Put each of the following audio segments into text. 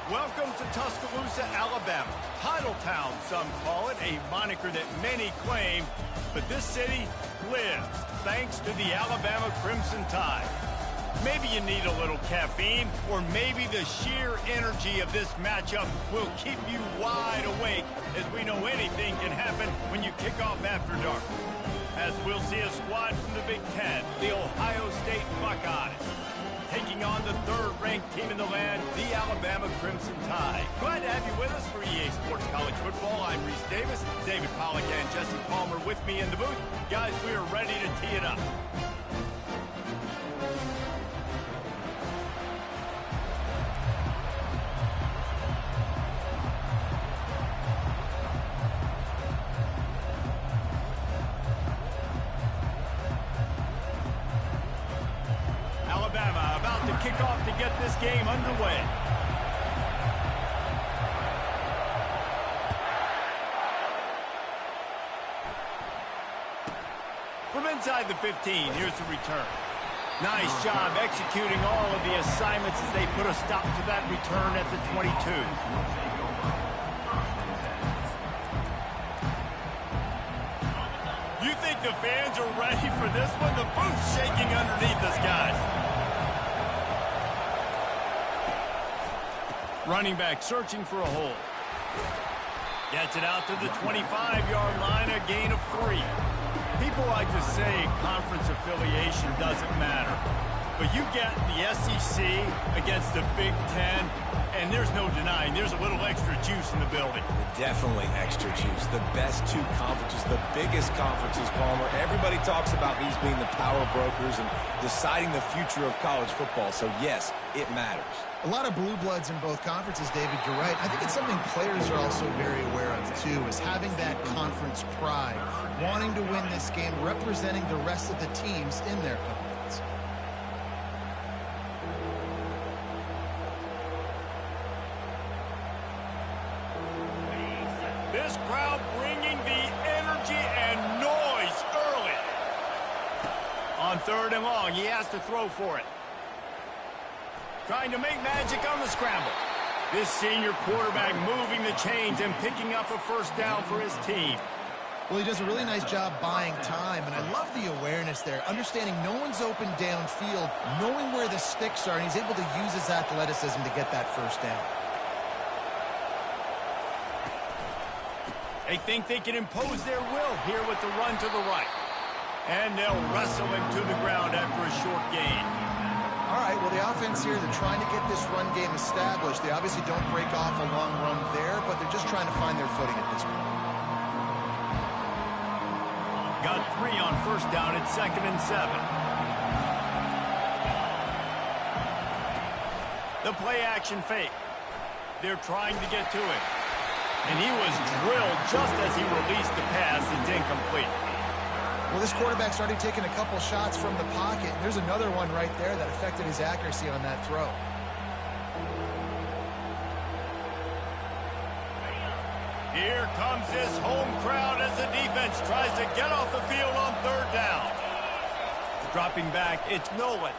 Welcome to Tuscaloosa, Alabama. Title Town, some call it, a moniker that many claim, but this city lives thanks to the Alabama Crimson Tide. Maybe you need a little caffeine, or maybe the sheer energy of this matchup will keep you wide awake, as we know anything can happen when you kick off after dark. As we'll see a squad from the Big Ten, the Ohio State Buckeyes, taking on the third-ranked team in the land, the Alabama Crimson Tide. Glad to have you with us for EA Sports College Football. I'm Reese Davis, David Pollack and Jesse Palmer with me in the booth. Guys, we are ready to tee it up. Alabama about to kick off to get this game underway. From inside the 15, here's the return. Nice job executing all of the assignments as they put a stop to that return at the 22. You think the fans are ready for this one? The booth's shaking underneath us, guys. Running back searching for a hole. Gets it out to the 25-yard line, a gain of 3. People like to say conference affiliation doesn't matter. But you get the SEC against the Big Ten, and there's no denying there's a little extra juice in the building. Definitely extra juice. The best two conferences, the biggest conferences, Palmer. Everybody talks about these being the power brokers and deciding the future of college football. So, yes, it matters. A lot of blue bloods in both conferences, David. You're right. I think it's something players are also very aware of, too, is having that conference pride, wanting to win this game, representing the rest of the teams in their conference. This crowd bringing the energy and noise early. On 3rd and long, he has to throw for it. Trying to make magic on the scramble. This senior quarterback moving the chains and picking up a first down for his team. Well, he does a really nice job buying time, and I love the awareness there, understanding no one's open downfield, knowing where the sticks are, and he's able to use his athleticism to get that first down. They think they can impose their will here with the run to the right. And they'll wrestle him to the ground after a short gain. All right, well, the offense here, they're trying to get this run game established. They obviously don't break off a long run there, but they're just trying to find their footing at this point. Got 3 on first down at 2nd and 7. The play action fake. They're trying to get to him. And he was drilled just as he released the pass. It's incomplete. Well, this quarterback's already taken a couple shots from the pocket. There's another one right there that affected his accuracy on that throw. Here comes this home crowd as the defense tries to get off the field on 3rd down. Dropping back, it's Nolan.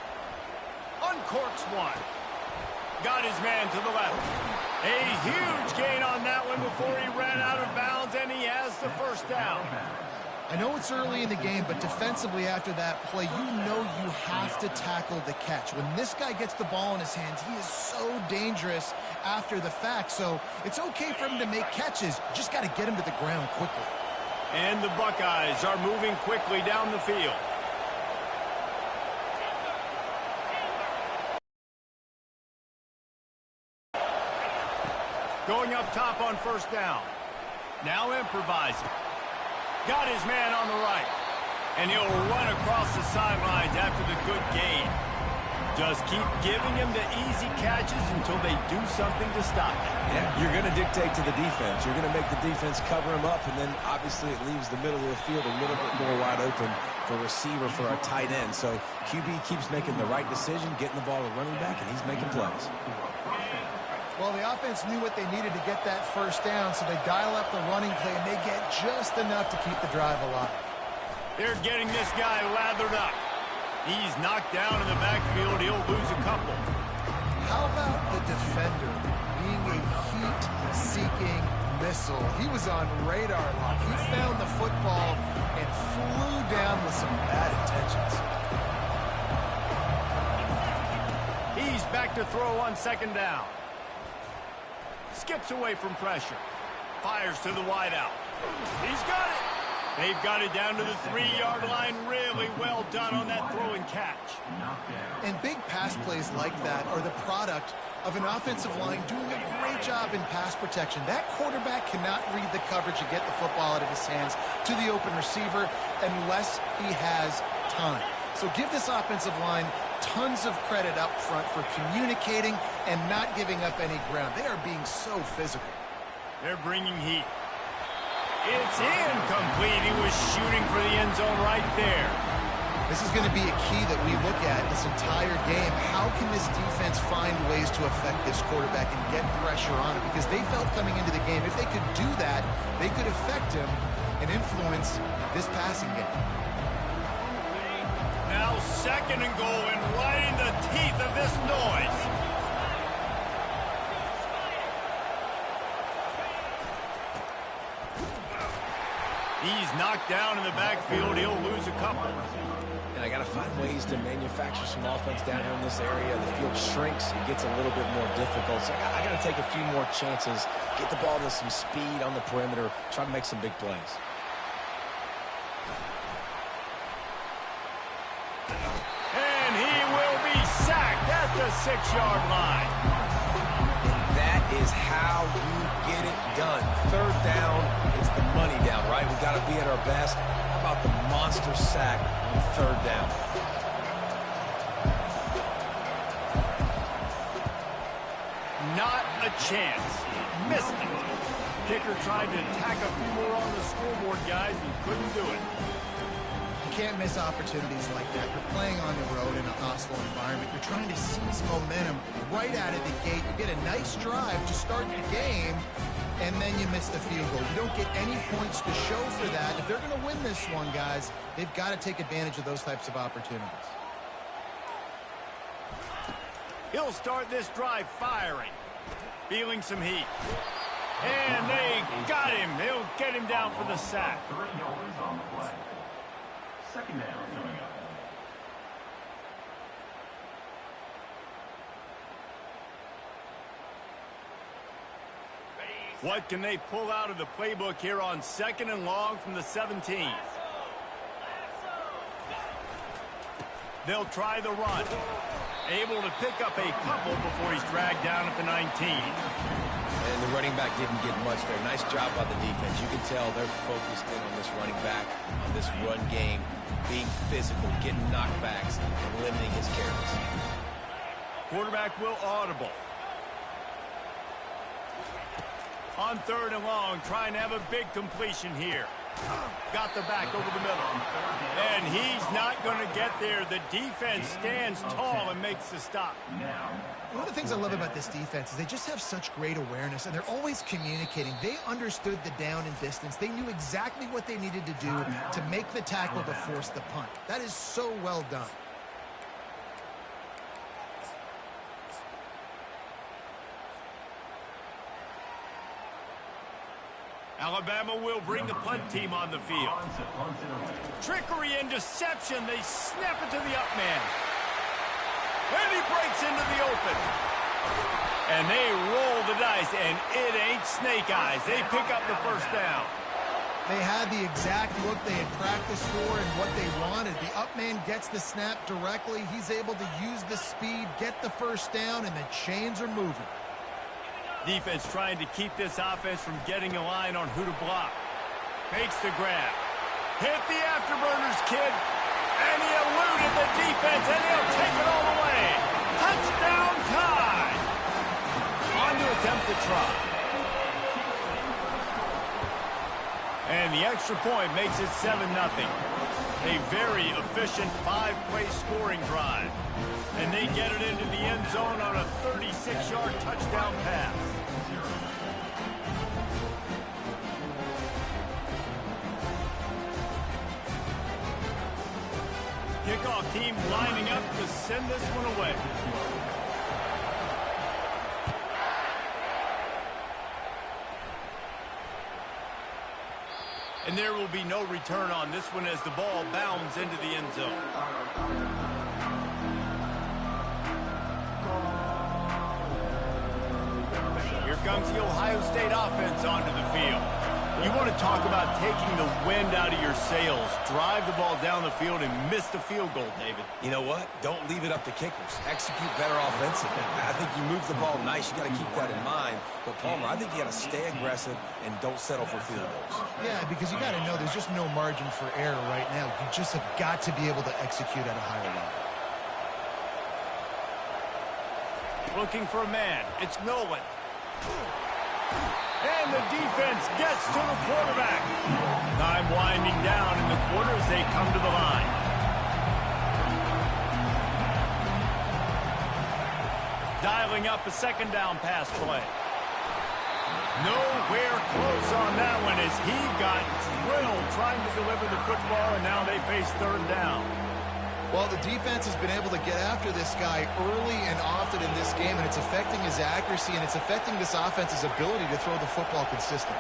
Uncorks one. Got his man to the left. A huge gain on that one before he ran out of bounds, and he has the first down. I know it's early in the game, but defensively after that play, you know you have to tackle the catch. When this guy gets the ball in his hands, he is so dangerous after the fact. So it's okay for him to make catches. Just got to get him to the ground quickly. And the Buckeyes are moving quickly down the field. Going up top on first down. Now improvising. Got his man on the right. And he'll run across the sidelines after the good gain. Just keep giving him the easy catches until they do something to stop him. Yeah, you're going to dictate to the defense. You're going to make the defense cover him up, and then obviously it leaves the middle of the field a little bit more wide open for receiver, for our tight end. So QB keeps making the right decision, getting the ball to running back, and he's making plays. Well, the offense knew what they needed to get that first down, so they dial up the running play, and they get just enough to keep the drive alive. They're getting this guy lathered up. He's knocked down in the backfield. He'll lose a couple. How about the defender being heat-seeking missile. He was on radar lock. He found the football and flew down with some bad intentions. He's back to throw on second down. Skips away from pressure. Fires to the wideout. He's got it. They've got it down to the 3-yard line. Really well done on that throw and catch. And big pass plays like that are the product of an offensive line doing a great job in pass protection. That quarterback cannot read the coverage and get the football out of his hands to the open receiver unless he has time. So give this offensive line tons of credit up front for communicating and not giving up any ground. They are being so physical. They're bringing heat. It's incomplete. He was shooting for the end zone right there. This is going to be a key that we look at this entire game. How can this defense find ways to affect this quarterback and get pressure on him? Because they felt coming into the game, if they could do that, they could affect him and influence this passing game. Now second and goal, and right in the teeth of this noise. He's knocked down in the backfield. He'll lose a couple. And I got to find ways to manufacture some offense down here in this area. The field shrinks. It gets a little bit more difficult. So I got to take a few more chances, get the ball to some speed on the perimeter, try to make some big plays. And he will be sacked at the 6-yard line. And that is how you get it done. Third down, it's the money down, right? We've got to be at our best. How about the monster sack on third down? Not a chance. Missed it. Kicker tried to tack a few more on the scoreboard, guys, and couldn't do it. You can't miss opportunities like that. You're playing on the road in a hostile environment. You're trying to seize momentum right out of the gate. You get a nice drive to start the game, and then you miss the field goal. You don't get any points to show for that. If they're going to win this one, guys, they've got to take advantage of those types of opportunities. He'll start this drive firing. Feeling some heat. And they got him. They'll get him down for the sack. 3 yards on the play. Second down coming up. What can they pull out of the playbook here on second and long from the 17? They'll try the run. Able to pick up a couple before he's dragged down at the 19. And the running back didn't get much there. Nice job by the defense. You can tell they're focused in on this running back, on this run game, being physical, getting knockbacks, and limiting his carries. Quarterback will audible. On third and long, trying to have a big completion here. Got the back over the middle. And he's not going to get there. The defense stands tall and makes the stop. One of the things I love about this defense is they just have such great awareness, and they're always communicating. They understood the down and distance. They knew exactly what they needed to do to make the tackle to force the punt. That is so well done. Alabama will bring the punt team on the field. Trickery and deception. They snap it to the up man. And he breaks into the open. And they roll the dice, and it ain't snake eyes. They pick up the first down. They had the exact look they had practiced for and what they wanted. The up man gets the snap directly. He's able to use the speed, get the first down, and the chains are moving. Defense trying to keep this offense from getting a line on who to block. Makes the grab. Hit the afterburners, kid. And he eluded the defense, and he'll take it all the way. Touchdown time. On to attempt the try. And the extra point makes it 7-0. A very efficient 5-play scoring drive. And they get it into the end zone on a 36-yard touchdown pass. Kickoff team lining up to send this one away. And there will be no return on this one as the ball bounds into the end zone. Here comes the Ohio State offense onto the field. You want to talk about taking the wind out of your sails. Drive the ball down the field and miss the field goal, David. You know what? Don't leave it up to kickers. Execute better offensively. I think you move the ball nice. You got to keep that in mind. But, Palmer, I think you got to stay aggressive and don't settle for field goals. Yeah, because you got to know there's just no margin for error right now. You just have got to be able to execute at a higher level. Looking for a man. It's Nolan. And the defense gets to the quarterback. Time winding down in the quarter as they come to the line. Dialing up a second down pass play. Nowhere close on that one as he got drilled trying to deliver the football, and now they face third down. Well, the defense has been able to get after this guy early and often in this game, and it's affecting his accuracy, and it's affecting this offense's ability to throw the football consistently.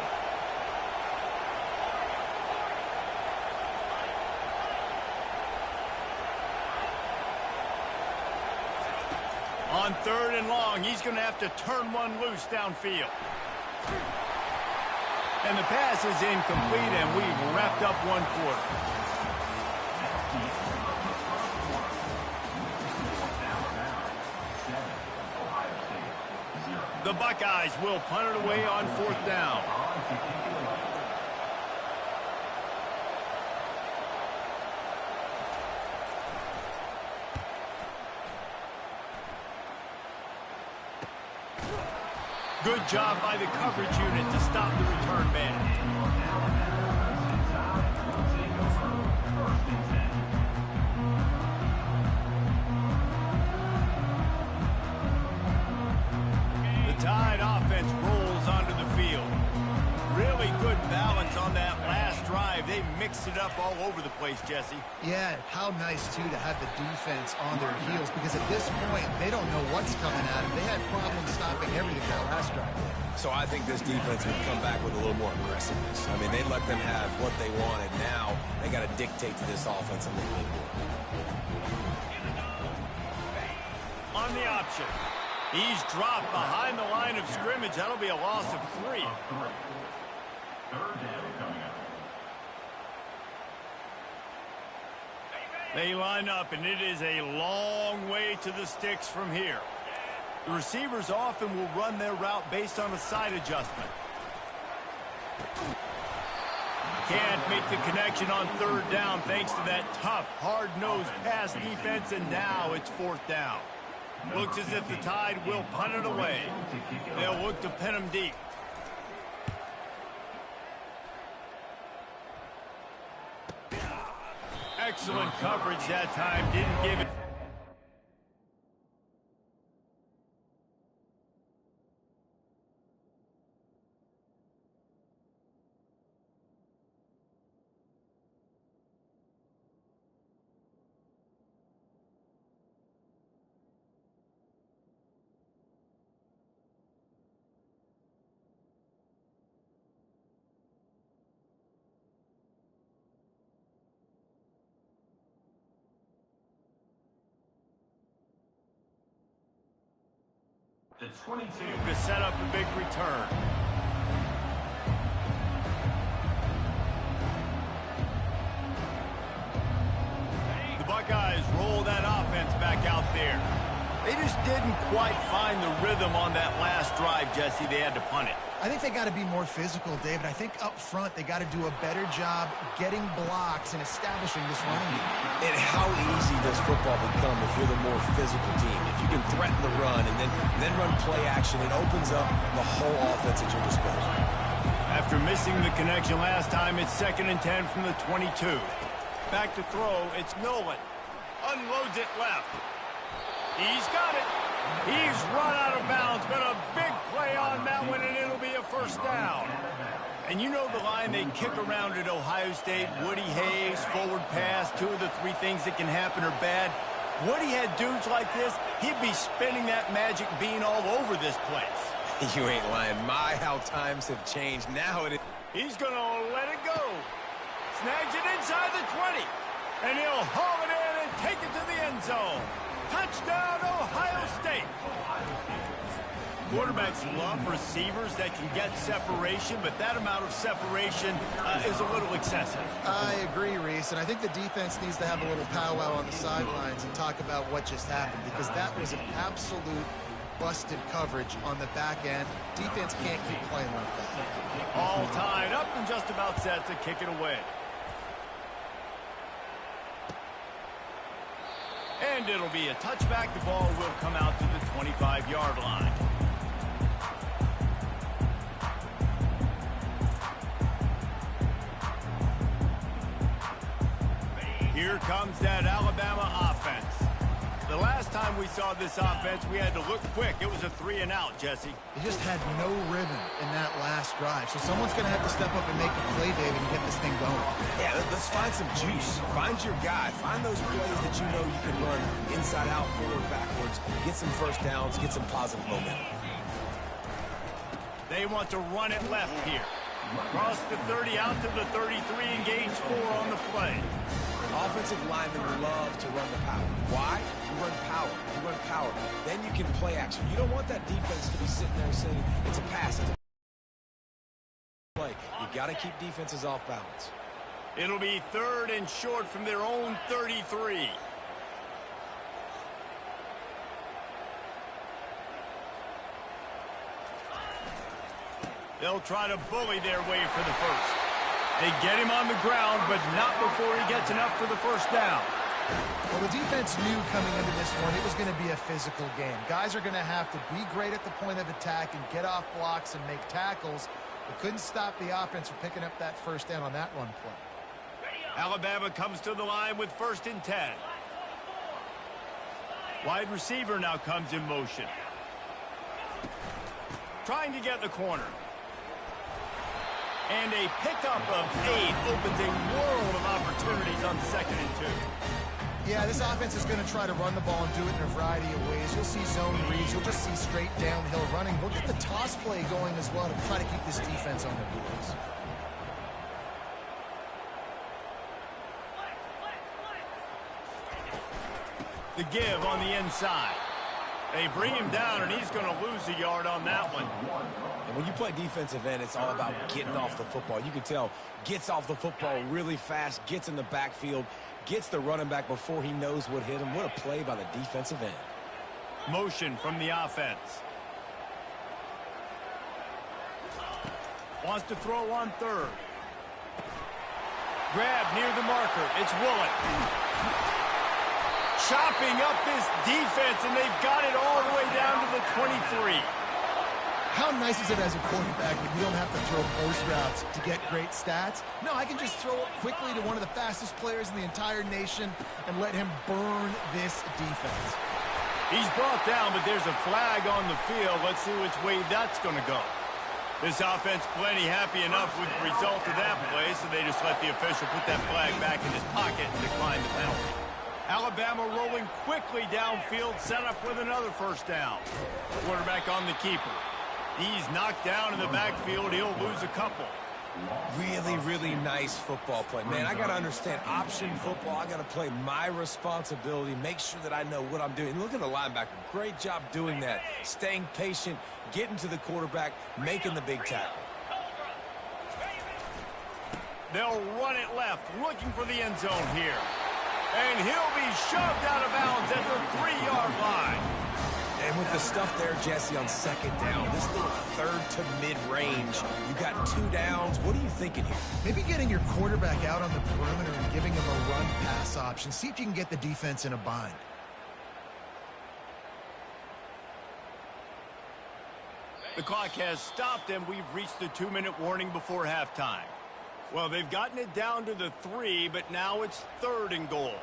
On third and long, he's going to have to turn one loose downfield. And the pass is incomplete, and we've wrapped up one quarter. The Buckeyes will punt it away on fourth down. Good job by the coverage unit to stop the return man. Tide offense rolls onto the field. Really good balance on that last drive. They mixed it up all over the place, Jesse. Yeah, how nice, too, to have the defense on their heels, because at this point, they don't know what's coming at them. They had problems stopping everything that last drive. So I think this defense would come back with a little more aggressiveness. I mean, they let them have what they wanted. Now they got to dictate to this offense a little bit more. On the option. He's dropped behind the line of scrimmage. That'll be a loss of 3. Third down coming up. They line up, and it is a long way to the sticks from here. The receivers often will run their route based on a side adjustment. Can't make the connection on third down thanks to that tough, hard-nosed pass defense, and now it's fourth down. Looks as if the Tide will punt it away. They'll look to pin him deep. Excellent coverage that time. Didn't give it. The 22 To set up a big return. The Buckeyes roll that offense back out there. They just didn't quite find the rhythm on that last drive, Jesse. They had to punt it. I think they got to be more physical, David. I think up front they got to do a better job getting blocks and establishing this running game. And how easy does football become if you're the more physical team? If you can threaten the run and then run play action, it opens up the whole offense at your disposal. After missing the connection last time, it's 2nd and 10 from the 22. Back to throw, it's Nolan. Unloads it left. He's got it. He's run out of bounds, but a big play on that one, and it'll be a first down. And you know the line they kick around at Ohio State, Woody Hayes, forward pass, 2 of the 3 things that can happen are bad. Woody had dudes like this, he'd be spinning that magic bean all over this place. You ain't lying. My, how times have changed. Now it is. He's going to let it go. Snags it inside the 20. And he'll haul it in and take it to the end zone. Touchdown, Ohio State. Quarterbacks love receivers that can get separation, but that amount of separation is a little excessive. I agree, Reese, and I think the defense needs to have a little powwow on the sidelines and talk about what just happened, because that was an absolute busted coverage on the back end. Defense can't keep playing like that. All tied up and just about set to kick it away. And it'll be a touchback. The ball will come out to the 25-yard line. Here comes that Alabama offense. The last time we saw this offense, we had to look quick. It was a 3-and-out, Jesse. They just had no rhythm in that last drive. So someone's going to have to step up and make a play, David, and get this thing going. Yeah, let's find some juice. Find your guy. Find those plays that you know you can run inside out, forward, backwards. Get some first downs. Get some positive momentum. They want to run it left here. Cross the 30 out to the 33 and gains 4 on the play. Offensive linemen love to run the power. Why? You run power. You run power. Then you can play action. You don't want that defense to be sitting there saying it's a pass. It's a play. You got to keep defenses off balance. It'll be 3rd and short from their own 33. They'll try to bully their way for the first. They get him on the ground, but not before he gets enough for the first down. Well, the defense knew coming into this one it was going to be a physical game. Guys are going to have to be great at the point of attack and get off blocks and make tackles. But couldn't stop the offense from picking up that first down on that run play. Alabama comes to the line with 1st and 10. Wide receiver now comes in motion. Trying to get the corner. And a pickup of 8 opens a world of opportunities on 2nd and 2. Yeah, this offense is going to try to run the ball and do it in a variety of ways. You'll see zone reads. You'll just see straight downhill running. We'll get the toss play going as well to try to keep this defense on their heels. The give on the inside. They bring him down, and he's going to lose a yard on that one. And when you play defensive end, it's all about getting off the football. You can tell, gets off the football really fast, gets in the backfield, gets the running back before he knows what hit him. What a play by the defensive end. Motion from the offense. Wants to throw on 3rd. Grab near the marker. It's Willett. Chopping up this defense, and they've got it all the way down to the 23. How nice is it as a quarterback that you don't have to throw post routes to get great stats? No, I can just throw it quickly to one of the fastest players in the entire nation and let him burn this defense. He's brought down, but there's a flag on the field. Let's see which way that's going to go. This offense plenty happy enough with the result of that play, so they just let the official put that flag back in his pocket and decline the penalty. Alabama rolling quickly downfield, set up with another first down. Quarterback on the keeper. He's knocked down in the backfield. He'll lose a couple. Really, really nice football play. Man, I got to understand option football. I got to play my responsibility, make sure that I know what I'm doing. Look at the linebacker. Great job doing that. Staying patient, getting to the quarterback, making the big tackle. They'll run it left, looking for the end zone here. And he'll be shoved out of bounds at the 3-yard line. And with the stuff there, Jesse, on 2nd down, this little 3rd to mid-range, you got 2 downs. What are you thinking here? Maybe getting your quarterback out on the perimeter and giving him a run-pass option. See if you can get the defense in a bind. The clock has stopped, and we've reached the 2-minute warning before halftime. Well, they've gotten it down to the 3, but now it's 3rd and goal.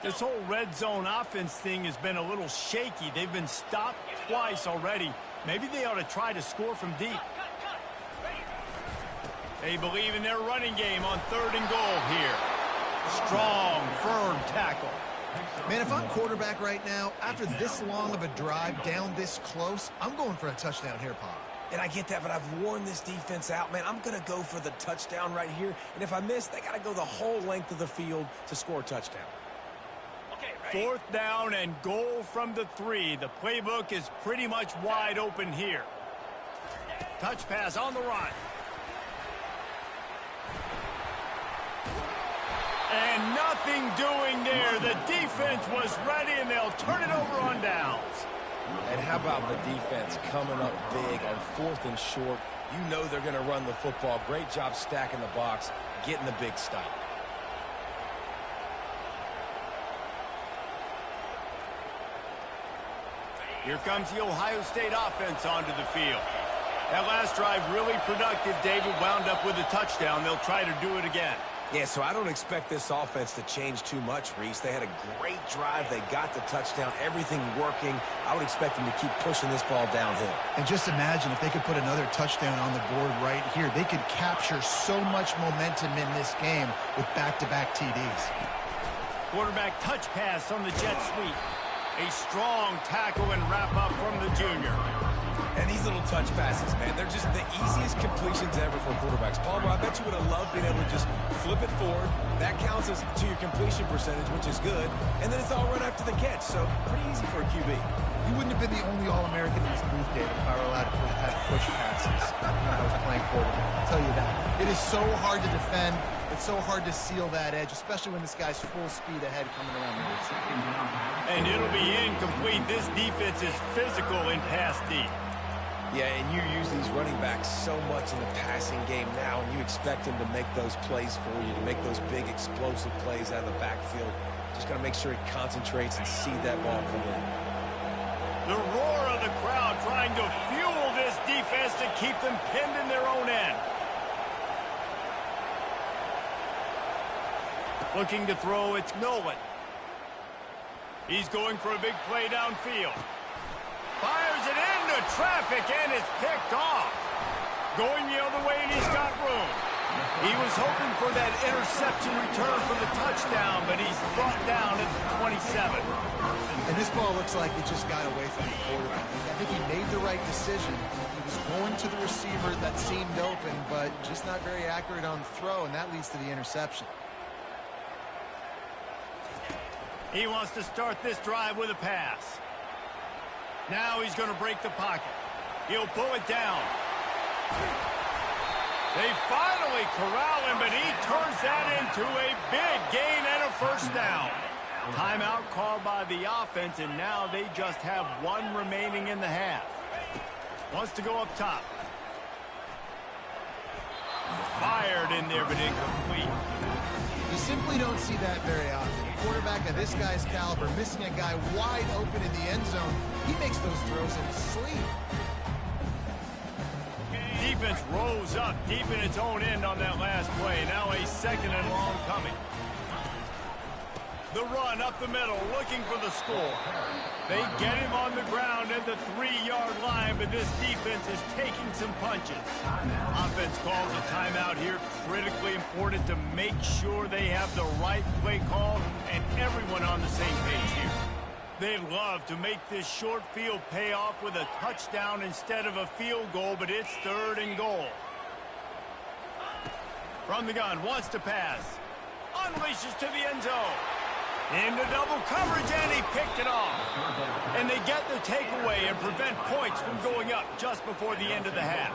This whole red zone offense thing has been a little shaky. They've been stopped twice already. Maybe they ought to try to score from deep. They believe in their running game on 3rd and goal here. Strong, firm tackle. Man, if I'm quarterback right now, after this long of a drive down this close, I'm going for a touchdown here, Pop. And I get that, but I've worn this defense out, man. I'm going to go for the touchdown right here. And if I miss, they got to go the whole length of the field to score a touchdown. Okay, 4th down and goal from the 3. The playbook is pretty much wide open here. Touch pass on the run. And nothing doing there. The defense was ready, and they'll turn it over on downs. And how about the defense coming up big on 4th and short? You know they're going to run the football. Great job stacking the box, getting the big stop. Here comes the Ohio State offense onto the field. That last drive really productive. David wound up with a touchdown. They'll try to do it again. Yeah, so I don't expect this offense to change too much, Reese. They had a great drive. They got the touchdown. Everything working. I would expect them to keep pushing this ball downhill. And just imagine if they could put another touchdown on the board right here. They could capture so much momentum in this game with back-to-back TDs. Quarterback touch pass on the jet sweep. A strong tackle and wrap-up from the junior. And these little touch passes, man, they're just the easiest completions ever for quarterbacks. Palmer, I bet you would have loved being able to just flip it forward. That counts as to your completion percentage, which is good. And then it's all run after the catch, so pretty easy for a QB. You wouldn't have been the only All-American in this booth, David, if I were allowed to have push passes when I was playing quarterback. I'll tell you that. It is so hard to defend. It's so hard to seal that edge, especially when this guy's full speed ahead coming around the outside. And it'll be incomplete. This defense is physical in pass deep. Yeah, and you use these running backs so much in the passing game now, and you expect them to make those plays for you, to make those big explosive plays out of the backfield. Just got to make sure he concentrates and see that ball come in. The roar of the crowd trying to fuel this defense to keep them pinned in their own end. Looking to throw, it's Nolan. He's going for a big play downfield. Fires it into traffic, and it's picked off. Going the other way, and he's got room. He was hoping for that interception return for the touchdown, but he's brought down at 27. And this ball looks like it just got away from the quarterback. I think he made the right decision. He was going to the receiver that seemed open, but just not very accurate on the throw, and that leads to the interception. He wants to start this drive with a pass. Now he's going to break the pocket. He'll pull it down. They finally corral him, but he turns that into a big gain and a first down. Timeout called by the offense, and now they just have one remaining in the half. Wants to go up top. Fired in there, but incomplete. You simply don't see that very often. A quarterback of this guy's caliber missing a guy wide open in the end zone. He makes those throws in his sleep. Defense rose up deep in its own end on that last play. Now a second and long coming. The run up the middle, looking for the score. They get him on the ground at the 3-yard line, but this defense is taking some punches. Offense calls a timeout here. Critically important to make sure they have the right play call and everyone on the same page here. They'd love to make this short field pay off with a touchdown instead of a field goal, but it's 3rd and goal. From the gun, wants to pass. Unleashes to the end zone. Into double coverage, and he picked it off. And they get the takeaway and prevent points from going up just before the end of the half.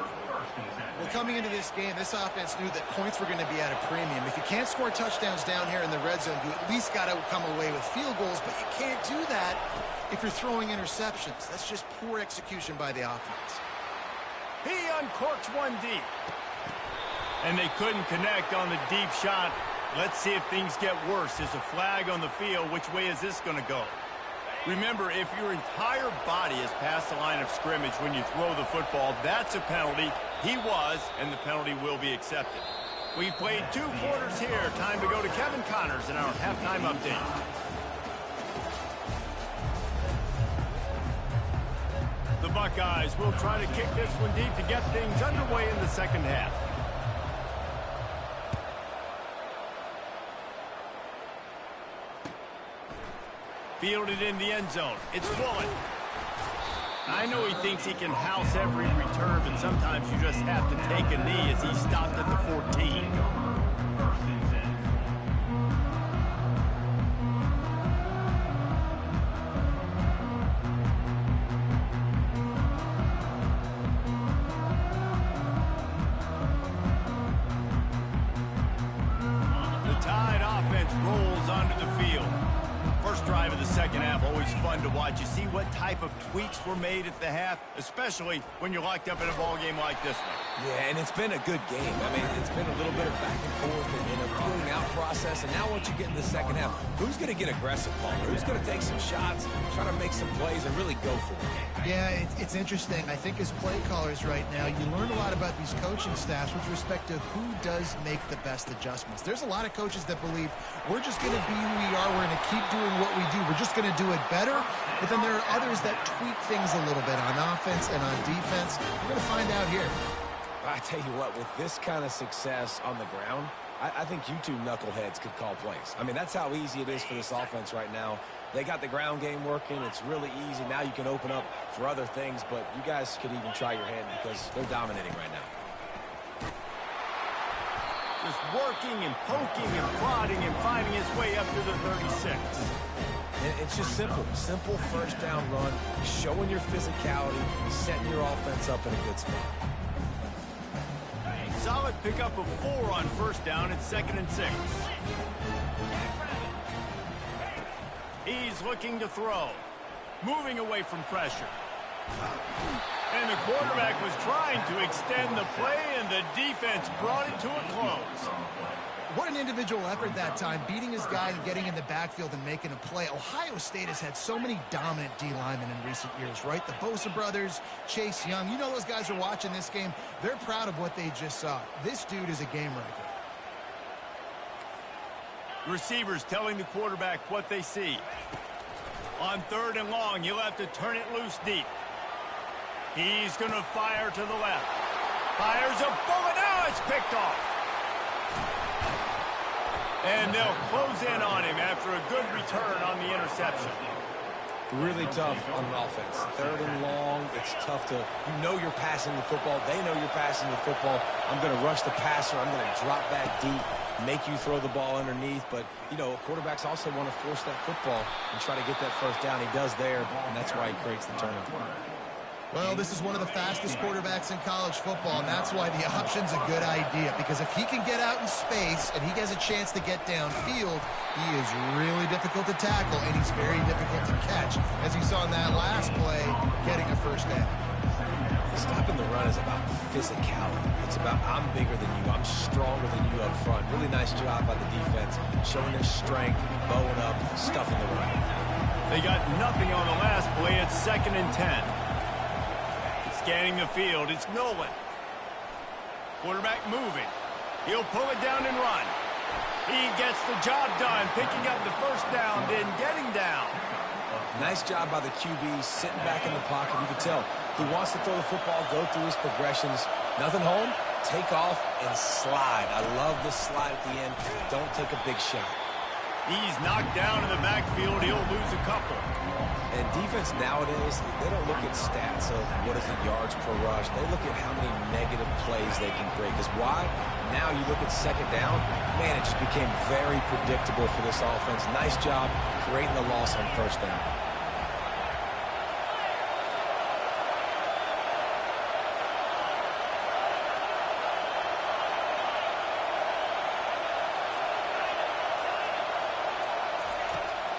Well, coming into this game, this offense knew that points were going to be at a premium. If you can't score touchdowns down here in the red zone, you at least got to come away with field goals, but you can't do that if you're throwing interceptions. That's just poor execution by the offense. He uncorks one deep. And they couldn't connect on the deep shot. Let's see if things get worse. There's a flag on the field. Which way is this going to go? Remember, if your entire body is past the line of scrimmage when you throw the football, that's a penalty. He was, and the penalty will be accepted. We've played 2 quarters here. Time to go to Kevin Connors in our halftime update. The Buckeyes will try to kick this one deep to get things underway in the second half. Fielded in the end zone. It's Bullet. I know he thinks he can house every return, but sometimes you just have to take a knee as he stopped at the 14. Rolls onto the field. First drive of the second half, always fun to watch. You see what type of tweaks were made at the half, especially when you're locked up in a ball game like this one. Yeah, and it's been a good game. I mean, it's been a little bit of back and forth and a feeling out process. And now once you get in the second half, who's going to get aggressive, Paul? Who's going to take some shots, try to make some plays, and really go for it? Yeah, it's interesting. I think as play callers right now, you learn a lot about these coaching staffs with respect to who does make the best adjustments. There's a lot of coaches that believe we're just going to be who we are. We're going to keep doing what we do. We're just going to do it better. But then there are others that tweak things a little bit on offense and on defense. We're going to find out here. I tell you what, with this kind of success on the ground, I think you two knuckleheads could call plays. I mean, that's how easy it is for this offense right now. They got the ground game working. It's really easy. Now you can open up for other things, but you guys could even try your hand because they're dominating right now. Just working and poking and prodding and finding his way up to the 36. And it's just simple. Simple first down run, showing your physicality, setting your offense up in a good spot. Solid pickup of 4 on first down at 2nd and 6. He's looking to throw. Moving away from pressure. And the quarterback was trying to extend the play, and the defense brought it to a close. What an individual effort that time, beating his guy and getting in the backfield and making a play. Ohio State has had so many dominant D linemen in recent years, right? The Bosa brothers, Chase Young. You know those guys are watching this game. They're proud of what they just saw. This dude is a game wrecker. Receivers telling the quarterback what they see. On 3rd and long, he'll have to turn it loose deep. He's going to fire to the left. Fires a bullet. Now it's picked off. And they'll close in on him after a good return on the interception. Really tough on an offense. 3rd and long, it's tough to, you know you're passing the football. They know you're passing the football. I'm going to rush the passer. I'm going to drop back deep, make you throw the ball underneath. But, you know, quarterbacks also want to force that football and try to get that first down. He does there, and that's why he creates the turnover. Well, this is one of the fastest quarterbacks in college football, and that's why the option's a good idea. Because if he can get out in space and he has a chance to get downfield, he is really difficult to tackle, and he's very difficult to catch. As you saw in that last play, getting a first down. Stopping the run is about physicality. It's about I'm bigger than you. I'm stronger than you up front. Really nice job by the defense, showing their strength, bowing up, stuffing the run. They got nothing on the last play. It's 2nd and 10. Scanning the field, it's Nolan. Quarterback moving. He'll pull it down and run. He gets the job done, picking up the first down, then getting down. Nice job by the QB, sitting back in the pocket. You can tell he wants to throw the football, go through his progressions. Nothing home, take off and slide. I love the slide at the end. Don't take a big shot. He's knocked down in the backfield. He'll lose a couple. And defense nowadays, they don't look at stats of what is the yards per rush. They look at how many negative plays they can create. Because why? Now you look at 2nd down, man, it just became very predictable for this offense. Nice job creating the loss on 1st down.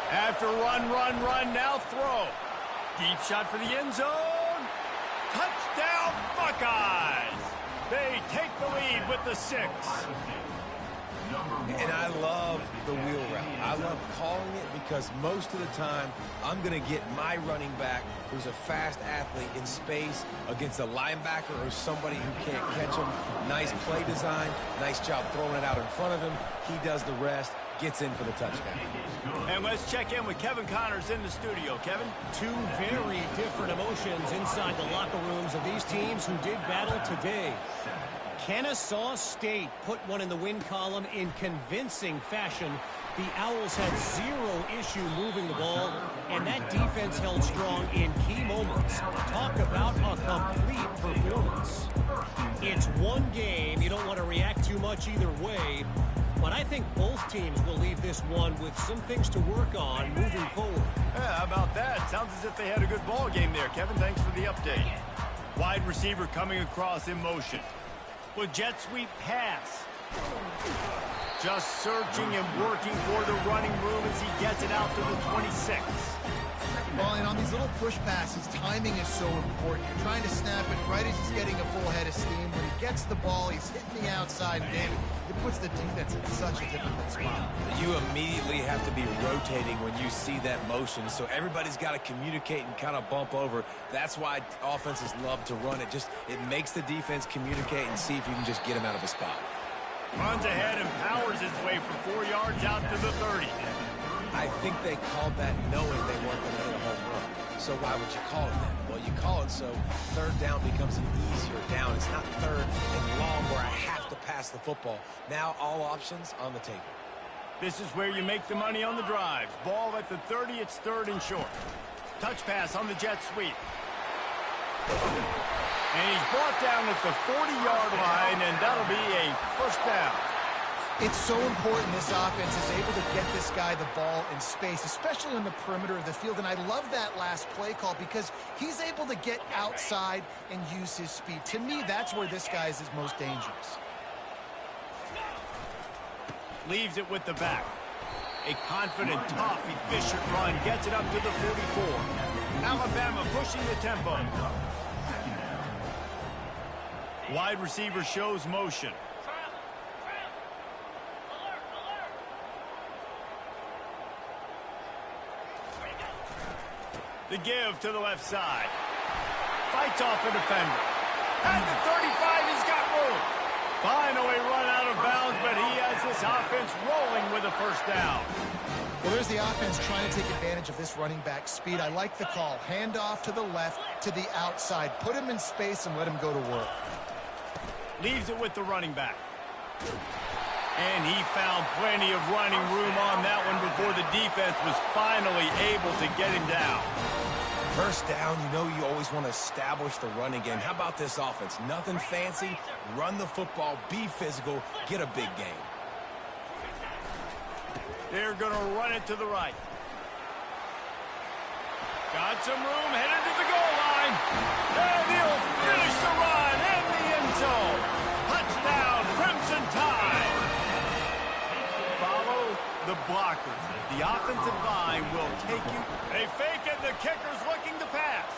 After run, now throw. Deep shot for the end zone. Touchdown, Buckeyes. They take the lead with the 6. And I love the wheel route. I love calling it because most of the time I'm going to get my running back who's a fast athlete in space against a linebacker or somebody who can't catch him. Nice play design. Nice job throwing it out in front of him. He does the rest. Gets in for the touchdown. And let's check in with Kevin Connors in the studio. Kevin? Two very different emotions inside the locker rooms of these teams who did battle today. Kennesaw State put one in the win column in convincing fashion The Owls had zero issue moving the ball, and that defense held strong in key moments. Talk about a complete performance. It's one game. You don't want to react too much either way, but I think both teams will leave this one with some things to work on moving forward. Yeah, how about that? Sounds as if they had a good ball game there. Kevin, thanks for the update. Wide receiver coming across in motion. With jet sweep pass. Just searching and working for the running room as he gets it out to the 26. Well, and on these little push passes, timing is so important. You're trying to snap it right as he's getting a full head of steam. When he gets the ball, he's hitting the outside, and David, it puts the defense in such a difficult spot. You immediately have to be rotating when you see that motion, so everybody's got to communicate and kind of bump over. That's why offenses love to run it. It makes the defense communicate and see if you can just get him out of a spot. Runs ahead and powers his way for 4 yards out to the 30. I think they called that knowing they weren't going to hit a home run. So why would you call it that? Well, you call it so third down becomes an easier down. It's not third and long where I have to pass the football. Now all options on the table. This is where you make the money on the drives. Ball at the 30, it's third and short. Touch pass on the jet sweep. And he's brought down at the 40-yard line, and that'll be a first down. It's so important this offense is able to get this guy the ball in space, especially on the perimeter of the field. And I love that last play call because he's able to get outside and use his speed. To me, that's where this guy is his most dangerous. Leaves it with the back. A confident, tough, efficient run gets it up to the 44. Alabama pushing the tempo. Wide receiver shows motion. The give to the left side. Fights off a defender. At the 35, he's got room. Finally run out of bounds, but he has this offense rolling with a first down. Well, there's the offense trying to take advantage of this running back speed. I like the call. Hand off to the left, to the outside. Put him in space and let him go to work. Leaves it with the running back. And he found plenty of running room on that one before the defense was finally able to get him down. First down, you always want to establish the running game. How about this offense? Nothing fancy. Run the football, be physical, get a big gain. They're going to run it to the right. Got some room, headed to the goal line. And he'll finish the run in the end zone. Touchdown, Crimson Tide. Follow the blockers. The offensive line will take you. They fake it. The kicker's looking to pass.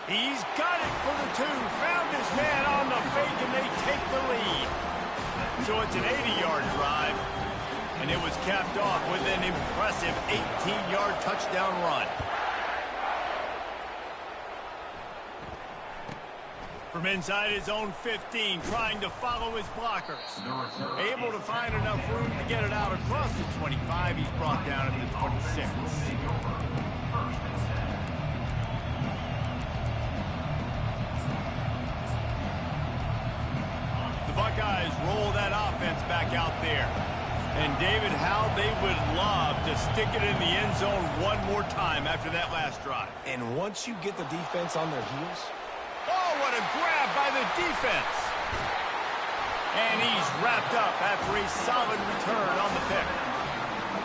He's got it for the two. Found his man on the fake, and they take the lead. So it's an 80-yard drive. And it was capped off with an impressive 18-yard touchdown run. From inside his own 15, trying to follow his blockers. Able to find enough room to get it out across the 25. He's brought down at the 26. The Buckeyes roll that offense back out there. And, David, how they would love to stick it in the end zone one more time after that last drive. And once you get the defense on their heels. Oh, what a grab by the defense. And he's wrapped up after a solid return on the pick.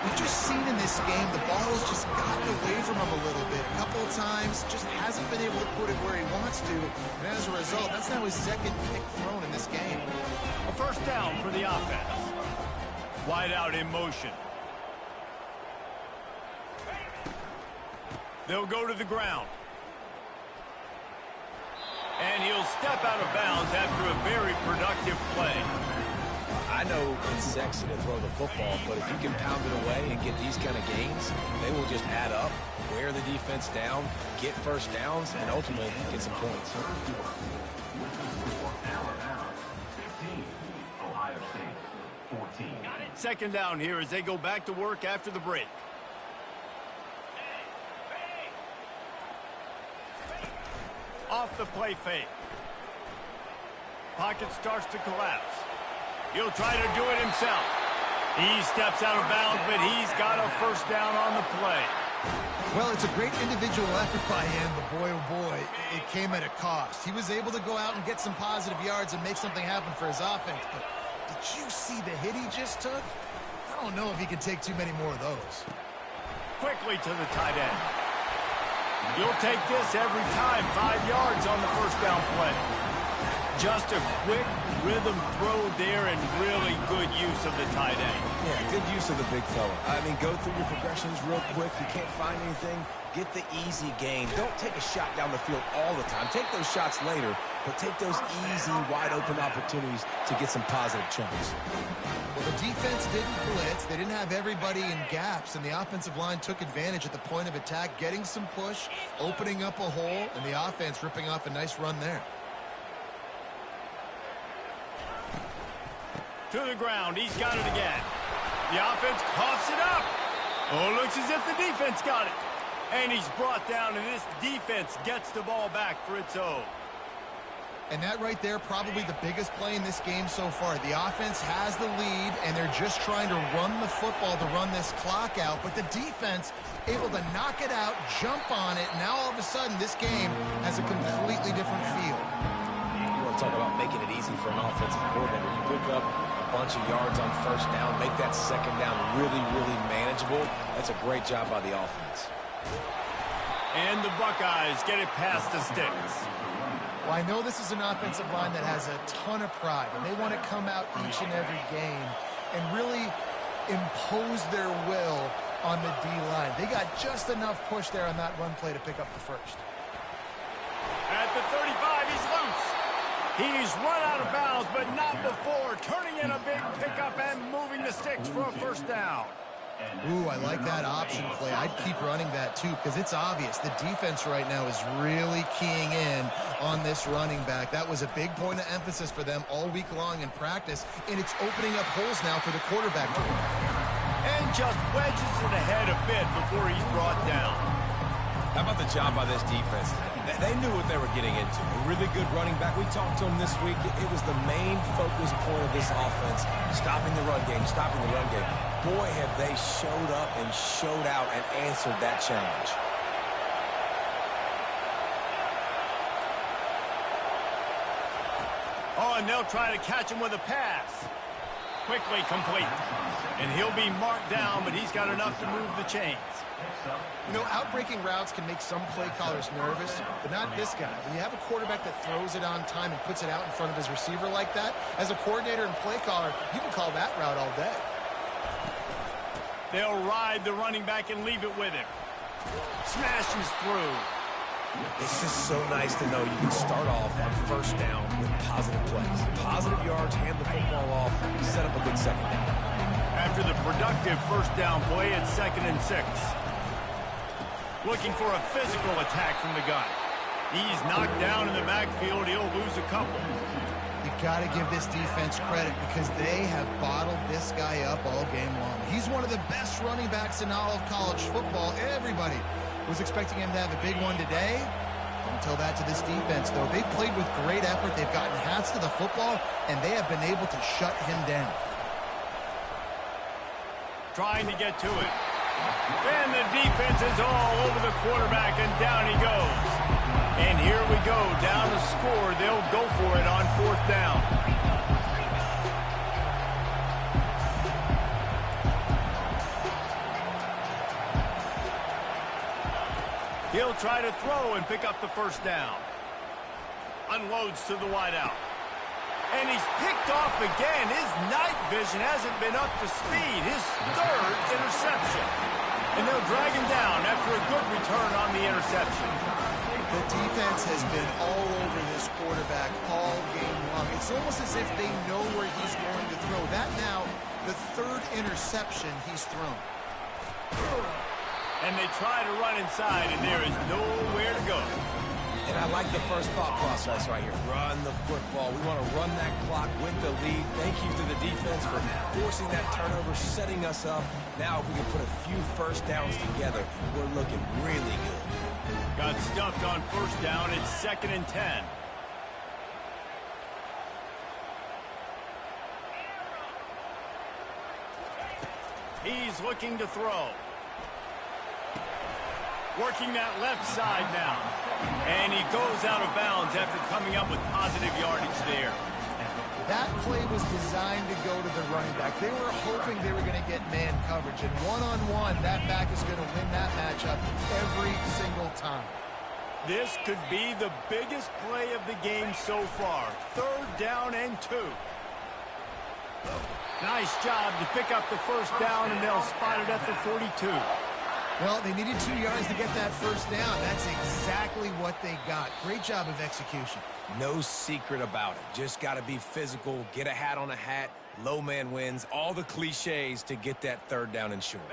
We've just seen in this game the ball has just gotten away from him a little bit. A couple of times, just hasn't been able to put it where he wants to. And as a result, that's now his second pick thrown in this game. A first down for the offense. Wide out in motion. They'll go to the ground. And he'll step out of bounds after a very productive play. I know it's sexy to throw the football, but if you can pound it away and get these kind of gains, they will just add up, wear the defense down, get first downs, and ultimately get some points. Second down here as they go back to work after the break. Off the play fake. Pocket starts to collapse. He'll try to do it himself. He steps out of bounds, but he's got a first down on the play. Well, it's a great individual effort by him, but boy, oh boy, it came at a cost. He was able to go out and get some positive yards and make something happen for his offense, but did you see the hit he just took? I don't know if he could take too many more of those. Quickly to the tight end. You'll take this every time. 5 yards on the first down play. Just a quick rhythm throw there and really good use of the tight end. Yeah, good use of the big fella. I mean, go through your progressions real quick. You can't find anything, get the easy gain. Don't take a shot down the field all the time. Take those shots later, but take those easy, wide-open opportunities to get some positive chunks. Well, the defense didn't blitz. They didn't have everybody in gaps, and the offensive line took advantage at the point of attack, getting some push, opening up a hole, and the offense ripping off a nice run there. To the ground. He's got it again. The offense coughs it up. Oh, looks as if the defense got it. And he's brought down, and this defense gets the ball back for its own. And that right there, probably the biggest play in this game so far. The offense has the lead, and they're just trying to run the football to run this clock out. But the defense able to knock it out, jump on it. Now all of a sudden, this game has a completely different feel. You want to talk about making it easy for an offensive coordinator. You pick up a bunch of yards on first down, make that second down really, really manageable. That's a great job by the offense. And the Buckeyes get it past the sticks. Well, I know this is an offensive line that has a ton of pride, and they want to come out each and every game and really impose their will on the D-line. They got just enough push there on that run play to pick up the first. At the 35, he's loose. He's run out of bounds, but not before turning in a big pickup and moving the sticks for a first down. Ooh, I like that option play. I'd keep running that too because it's obvious the defense right now is really keying in on this running back. That was a big point of emphasis for them all week long in practice, and it's opening up holes now for the quarterback to run. And just wedges it ahead a bit before he's brought down. How about the job by this defense? They knew what they were getting into. A really good running back. We talked to him this week. It was the main focus point of this offense, stopping the run game, stopping the run game. Boy, have they showed up and showed out and answered that challenge. Oh, and they'll try to catch him with a pass. Quickly complete. And he'll be marked down, but he's got enough to move the chains. You know, out-breaking routes can make some play callers nervous, but not this guy. When you have a quarterback that throws it on time and puts it out in front of his receiver like that, as a coordinator and play caller, you can call that route all day. They'll ride the running back and leave it with him. Smashes through. It's just so nice to know you can start off on first down with positive plays. Positive yards, hand the football off, set up a good second down. After the productive first down play, it's 2nd and 6. Looking for a physical attack from the gun. He's knocked down in the backfield. He'll lose a couple. You got to give this defense credit because they have bottled this guy up all game long. He's one of the best running backs in all of college football. Everybody was expecting him to have a big one today. Don't tell that to this defense, though. They've played with great effort. They've gotten hats to the football, and they have been able to shut him down. Trying to get to it. And the defense is all over the quarterback, and down he goes. And here we go, down to score. They'll go for it on 4th down. He'll try to throw and pick up the first down. Unloads to the wideout. And he's picked off again. His night vision hasn't been up to speed. His 3rd interception. And they'll drag him down after a good return on the interception. The defense has been all over this quarterback all game long. It's almost as if they know where he's going to throw. That now, the 3rd interception he's thrown. And they try to run inside, and there is nowhere to go. And I like the first thought process right here. Run the football. We want to run that clock with the lead. Thank you to the defense for forcing that turnover, setting us up. Now if we can put a few first downs together, we're looking really good. Got stuffed on first down. It's 2nd and 10. He's looking to throw. Working that left side now. And he goes out of bounds after coming up with positive yardage there. That play was designed to go to the running back. They were hoping they were going to get man coverage. And one-on-one, that back is going to win that matchup every single time. This could be the biggest play of the game so far. 3rd down and 2. Nice job to pick up the first down, and they'll spot it at the 42. Well, they needed 2 yards to get that first down. That's exactly what they got. Great job of execution. No secret about it. Just got to be physical, get a hat on a hat, low man wins, all the cliches to get that 3rd down and short.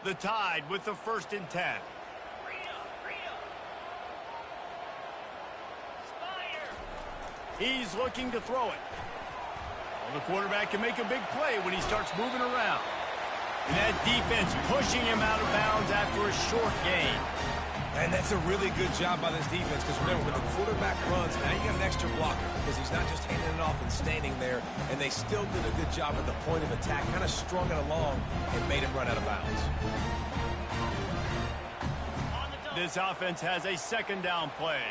The Tide with the 1st and 10. He's looking to throw it. Well, the quarterback can make a big play when he starts moving around. And that defense pushing him out of bounds after a short gain. And that's a really good job by this defense, because remember, when the quarterback runs, now you got an extra blocker, because he's not just handing it off and standing there, and they still did a good job at the point of attack, kind of strung it along and made him run out of bounds. This offense has a 2nd down play.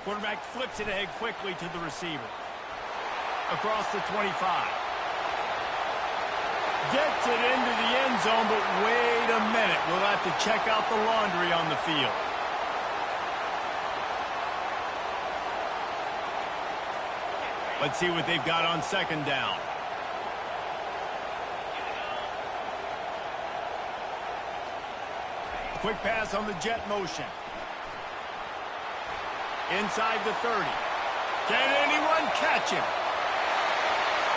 Quarterback flips it ahead quickly to the receiver. Across the 25. Gets it into the end zone, but wait a minute. We'll have to check out the laundry on the field. Let's see what they've got on 2nd down. Quick pass on the jet motion. Inside the 30. Can anyone catch him?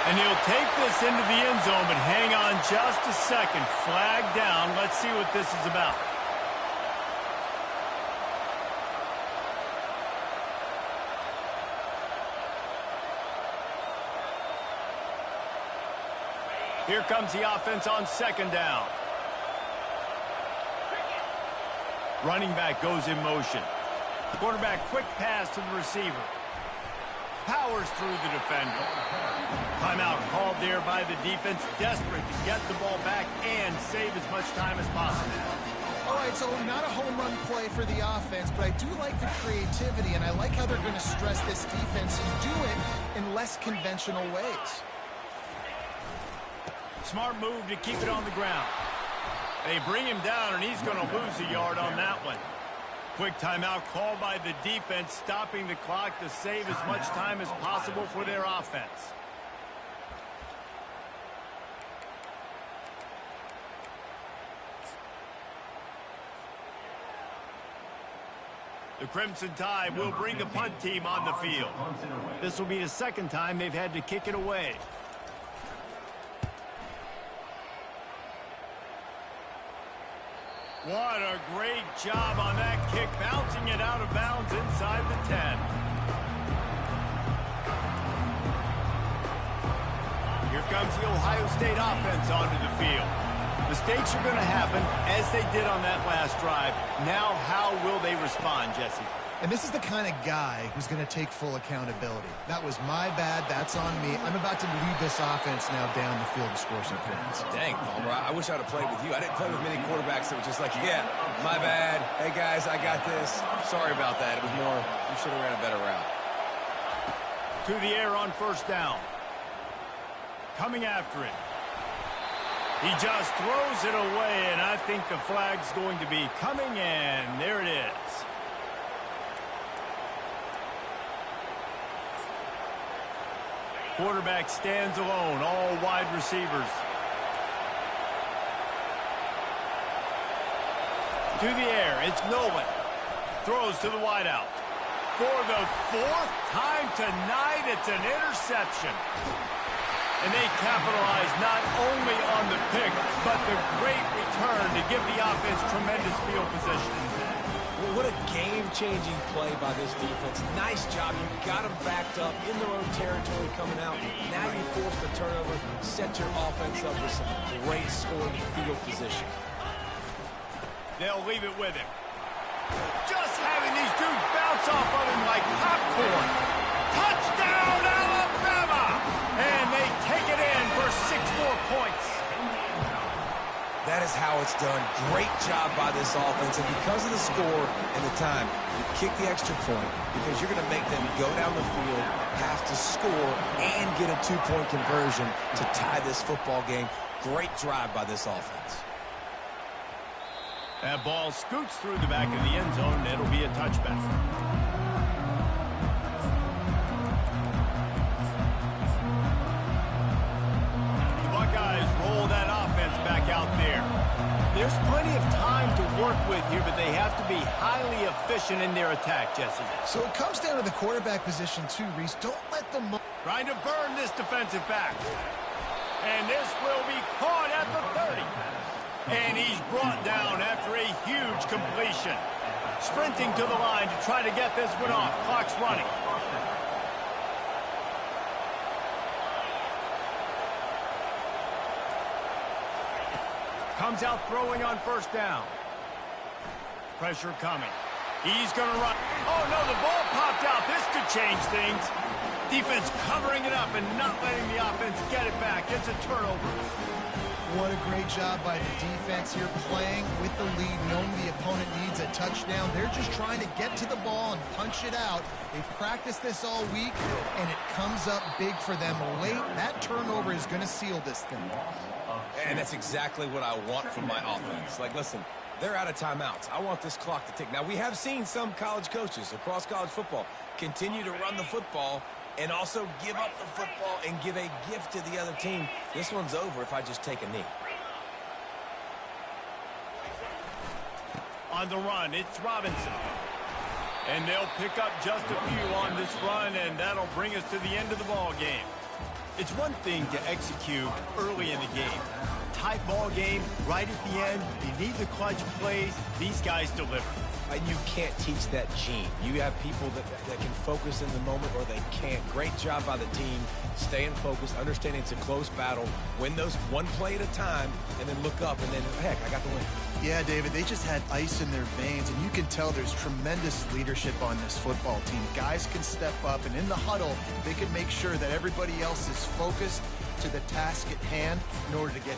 And he'll take this into the end zone, but hang on just a second. Flag down. Let's see what this is about. Here comes the offense on 2nd down. Running back goes in motion. Quarterback quick pass to the receiver. Powers through the defender. Timeout called there by the defense, desperate to get the ball back and save as much time as possible. All right, so not a home run play for the offense, but I do like the creativity, and I like how they're going to stress this defense and do it in less conventional ways. Smart move to keep it on the ground. They bring him down, and he's going to lose a yard on that one. Quick timeout called by the defense, stopping the clock to save as much time as possible for their offense. The Crimson Tide will bring the punt team on the field. This will be the 2nd time they've had to kick it away. What a great job on that kick, bouncing it out of bounds inside the 10. Here comes the Ohio State offense onto the field. Mistakes are going to happen, as they did on that last drive. Now, how will they respond, Jesse? And this is the kind of guy who's going to take full accountability. That was my bad. That's on me. I'm about to lead this offense now down the field to score some points. Dang, Palmer, I wish I'd have played with you. I didn't play with many quarterbacks that were just like, yeah, my bad. Hey, guys, I got this. Sorry about that. It was more, you should have ran a better route. To the air on 1st down. Coming after it. He just throws it away, and I think the flag's going to be coming in. There it is. Quarterback stands alone, all wide receivers. To the air, it's Nolan. Throws to the wideout. For the 4th time tonight, it's an interception. And they capitalize not only on the pick, but the great return to give the offense tremendous field position. Well, what a game-changing play by this defense. Nice job. You got them backed up in their own territory coming out. Now you force the turnover, set your offense up with some great scoring field position. They'll leave it with him. Just having these dudes bounce off of him like popcorn. Touchdown, Alabama! that is how it's done. Great job by this offense. And because of the score and the time, you kick the extra point because you're going to make them go down the field, have to score, and get a two-point conversion to tie this football game. Great drive by this offense. That ball scoots through the back of the end zone. It'll be a touchback. The Buckeyes roll that offense back out there. There's plenty of time to work with here, but they have to be highly efficient in their attack, Jesse. So it comes down to the quarterback position too, Reese. Don't let them... Trying to burn this defensive back. And this will be caught at the 30. And he's brought down after a huge completion. Sprinting to the line to try to get this one off. Clock's running. Comes out throwing on first down. Pressure coming. He's going to run. Oh, no, the ball popped out. This could change things. Defense covering it up and not letting the offense get it back. It's a turnover. What a great job by the defense here, playing with the lead, knowing the opponent needs a touchdown. They're just trying to get to the ball and punch it out. They've practiced this all week, and it comes up big for them late. That turnover is going to seal this thing. And that's exactly what I want from my offense. Like, listen, they're out of timeouts. I want this clock to tick. Now, we have seen some college coaches across college football continue to run the football and also give up the football and give a gift to the other team. This one's over if I just take a knee. On the run, it's Robinson. And they'll pick up just a few on this run, and that'll bring us to the end of the ball game. It's one thing to execute early in the game. Tight ball game, right at the end, you need the clutch plays. These guys deliver. You can't teach that gene. You have people that can focus in the moment or they can't. Great job by the team, staying focused, understanding it's a close battle, win those one play at a time, and then look up, and then, heck, I got the win. Yeah, David, they just had ice in their veins, and you can tell there's tremendous leadership on this football team. Guys can step up, and in the huddle, they can make sure that everybody else is focused to the task at hand in order to get